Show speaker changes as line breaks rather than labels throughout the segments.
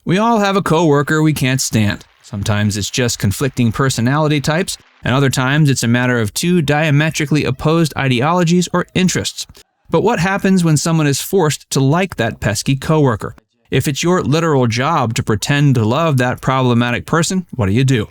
We all have a coworker we can't stand. Sometimes it's just conflicting personality types, and other times it's a matter of two diametrically opposed ideologies or interests. But what happens when someone is forced to like that pesky coworker? If it's your literal job to pretend to love that problematic person, what do?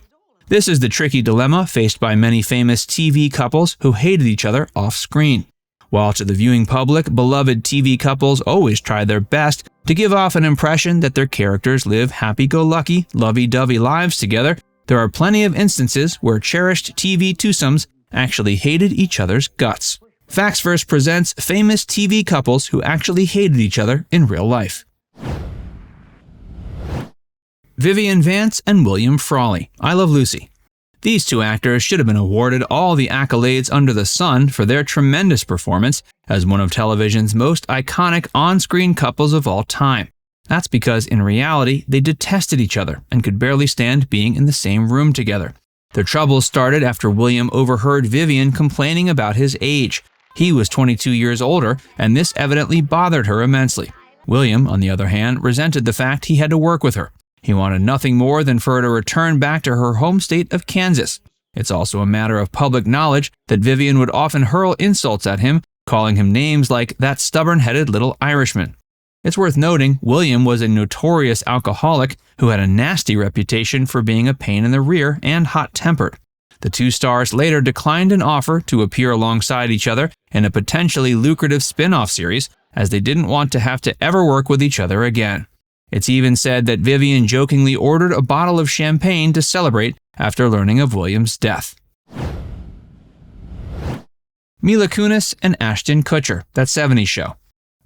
This is the tricky dilemma faced by many famous TV couples who hated each other off-screen. While to the viewing public, beloved TV couples always try their best to give off an impression that their characters live happy-go-lucky, lovey-dovey lives together, there are plenty of instances where cherished TV twosomes actually hated each other's guts. Facts First presents famous TV couples who actually hated each other in real life. Vivian Vance and William Frawley, I Love Lucy. These two actors should have been awarded all the accolades under the sun for their tremendous performance as one of television's most iconic on-screen couples of all time. That's because in reality, they detested each other and could barely stand being in the same room together. Their troubles started after William overheard Vivian complaining about his age. He was 22 years older, and this evidently bothered her immensely. William, on the other hand, resented the fact he had to work with her. He wanted nothing more than for her to return back to her home state of Kansas. It's also a matter of public knowledge that Vivian would often hurl insults at him, calling him names like that stubborn-headed little Irishman. It's worth noting, William was a notorious alcoholic who had a nasty reputation for being a pain in the rear and hot-tempered. The two stars later declined an offer to appear alongside each other in a potentially lucrative spin-off series, as they didn't want to have to ever work with each other again. It's even said that Vivian jokingly ordered a bottle of champagne to celebrate after learning of William's death. Mila Kunis and Ashton Kutcher, That 70s Show.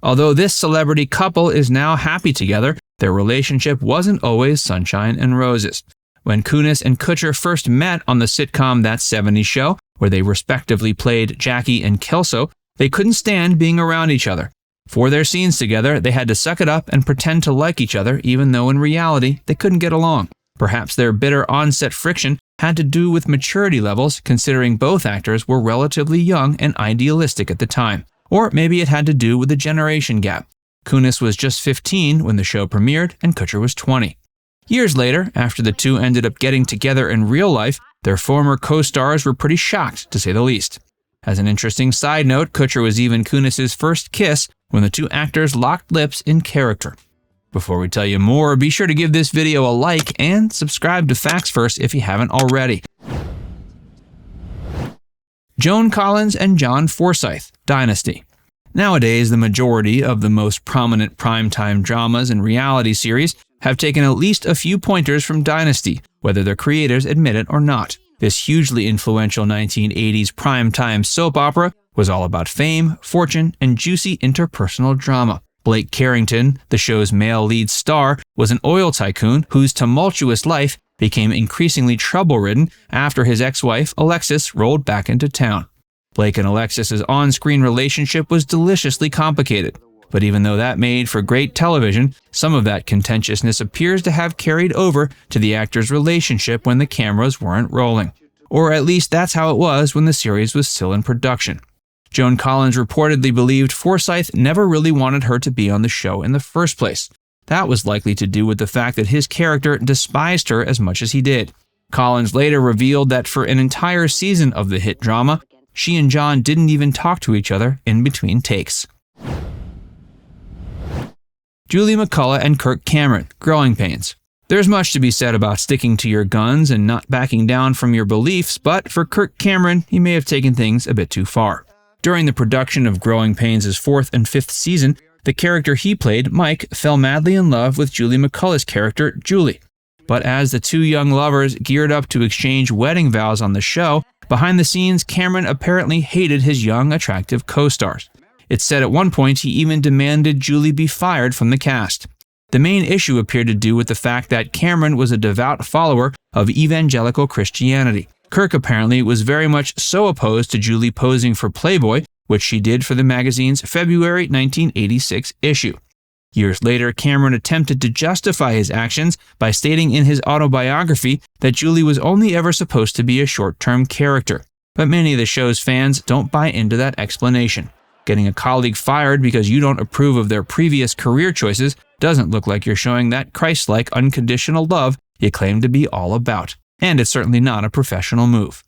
Although this celebrity couple is now happy together, their relationship wasn't always sunshine and roses. When Kunis and Kutcher first met on the sitcom That 70s Show, where they respectively played Jackie and Kelso, they couldn't stand being around each other. For their scenes together, they had to suck it up and pretend to like each other, even though in reality, they couldn't get along. Perhaps their bitter on-set friction had to do with maturity levels, considering both actors were relatively young and idealistic at the time. Or maybe it had to do with the generation gap. Kunis was just 15 when the show premiered, and Kutcher was 20. Years later, after the two ended up getting together in real life, their former co-stars were pretty shocked, to say the least. As an interesting side note, Kutcher was even Kunis' first kiss when the two actors locked lips in character. Before we tell you more, be sure to give this video a like and subscribe to Facts First if you haven't already. Joan Collins and John Forsythe, Dynasty. Nowadays, the majority of the most prominent primetime dramas and reality series have taken at least a few pointers from Dynasty, whether their creators admit it or not. This hugely influential 1980s primetime soap opera was all about fame, fortune, and juicy interpersonal drama. Blake Carrington, the show's male lead star, was an oil tycoon whose tumultuous life became increasingly trouble-ridden after his ex-wife, Alexis, rolled back into town. Blake and Alexis's on-screen relationship was deliciously complicated. But even though that made for great television, some of that contentiousness appears to have carried over to the actors' relationship when the cameras weren't rolling. Or at least that's how it was when the series was still in production. Joan Collins reportedly believed Forsythe never really wanted her to be on the show in the first place. That was likely to do with the fact that his character despised her as much as he did. Collins later revealed that for an entire season of the hit drama, she and John didn't even talk to each other in between takes. Julie McCullough and Kirk Cameron, Growing Pains. There's much to be said about sticking to your guns and not backing down from your beliefs, but for Kirk Cameron, he may have taken things a bit too far. During the production of Growing Pains' 4th and 5th season, the character he played, Mike, fell madly in love with Julie McCullough's character, Julie. But as the two young lovers geared up to exchange wedding vows on the show, behind the scenes, Cameron apparently hated his young, attractive co-stars. It's said at one point he even demanded Julie be fired from the cast. The main issue appeared to do with the fact that Cameron was a devout follower of evangelical Christianity. Kirk apparently was very much so opposed to Julie posing for Playboy, which she did for the magazine's February 1986 issue. Years later, Cameron attempted to justify his actions by stating in his autobiography that Julie was only ever supposed to be a short-term character. But many of the show's fans don't buy into that explanation. Getting a colleague fired because you don't approve of their previous career choices doesn't look like you're showing that Christ-like unconditional love you claim to be all about. And it's certainly not a professional move.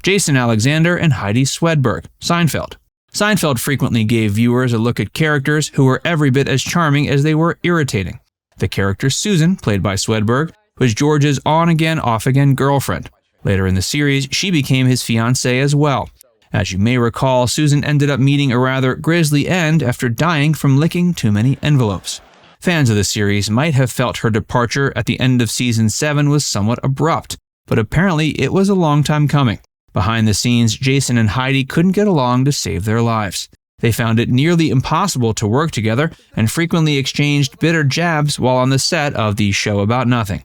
Jason Alexander and Heidi Swedberg, Seinfeld. Seinfeld frequently gave viewers a look at characters who were every bit as charming as they were irritating. The character Susan, played by Swedberg, was George's on-again, off-again girlfriend. Later in the series, she became his fiancée as well. As you may recall, Susan ended up meeting a rather grisly end after dying from licking too many envelopes. Fans of the series might have felt her departure at the end of Season 7 was somewhat abrupt, but apparently it was a long time coming. Behind the scenes, Jason and Heidi couldn't get along to save their lives. They found it nearly impossible to work together and frequently exchanged bitter jabs while on the set of the show about nothing.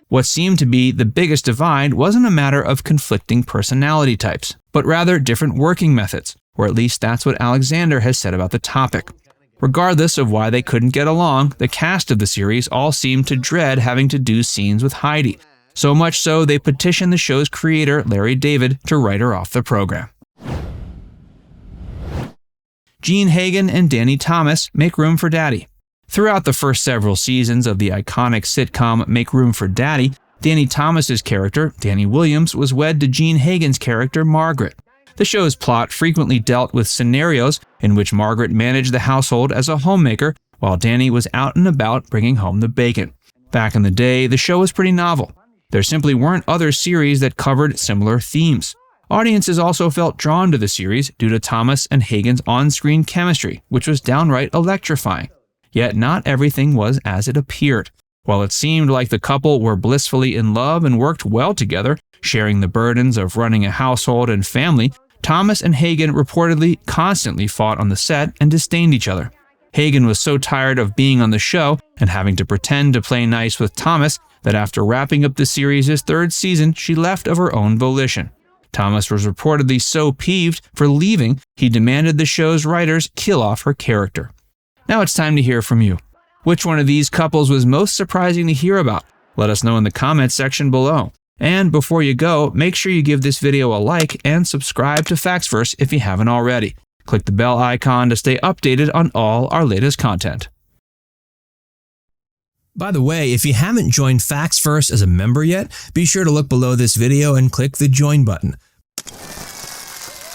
What seemed to be the biggest divide wasn't a matter of conflicting personality types, but rather different working methods, or at least that's what Alexander has said about the topic. Regardless of why they couldn't get along, the cast of the series all seemed to dread having to do scenes with Heidi. So much so, they petitioned the show's creator, Larry David, to write her off the program. Gene Hagen and Danny Thomas, Make Room for Daddy. Throughout the first several seasons of the iconic sitcom Make Room for Daddy, Danny Thomas's character, Danny Williams, was wed to Gene Hagen's character, Margaret. The show's plot frequently dealt with scenarios in which Margaret managed the household as a homemaker while Danny was out and about bringing home the bacon. Back in the day, the show was pretty novel. There simply weren't other series that covered similar themes. Audiences also felt drawn to the series due to Thomas and Hagen's on-screen chemistry, which was downright electrifying. Yet not everything was as it appeared. While it seemed like the couple were blissfully in love and worked well together, sharing the burdens of running a household and family, Thomas and Hagen reportedly constantly fought on the set and disdained each other. Hagen was so tired of being on the show and having to pretend to play nice with Thomas that after wrapping up the series' third season, she left of her own volition. Thomas was reportedly so peeved for leaving, he demanded the show's writers kill off her character. Now it's time to hear from you. Which one of these couples was most surprising to hear about? Let us know in the comments section below. And before you go, make sure you give this video a like and subscribe to Factsverse if you haven't already. Click the bell icon to stay updated on all our latest content. By the way, if you haven't joined Factsverse as a member yet, be sure to look below this video and click the join button.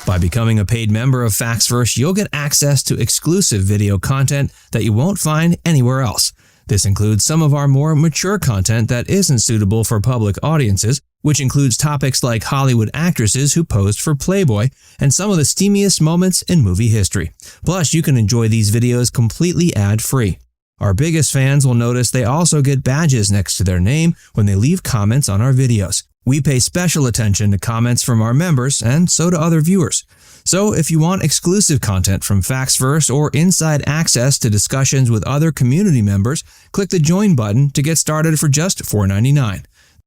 By becoming a paid member of Factsverse, you'll get access to exclusive video content that you won't find anywhere else. This includes some of our more mature content that isn't suitable for public audiences, which includes topics like Hollywood actresses who posed for Playboy and some of the steamiest moments in movie history. Plus, you can enjoy these videos completely ad-free. Our biggest fans will notice they also get badges next to their name when they leave comments on our videos. We pay special attention to comments from our members, and so do other viewers. So if you want exclusive content from Factsverse or inside access to discussions with other community members, click the join button to get started for just $4.99.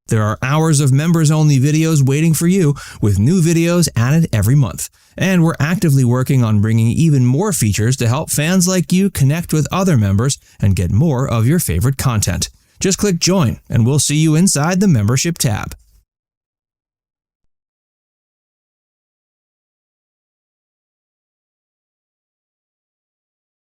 There are hours of members-only videos waiting for you, with new videos added every month. And we're actively working on bringing even more features to help fans like you connect with other members and get more of your favorite content. Just click join, and we'll see you inside the membership tab.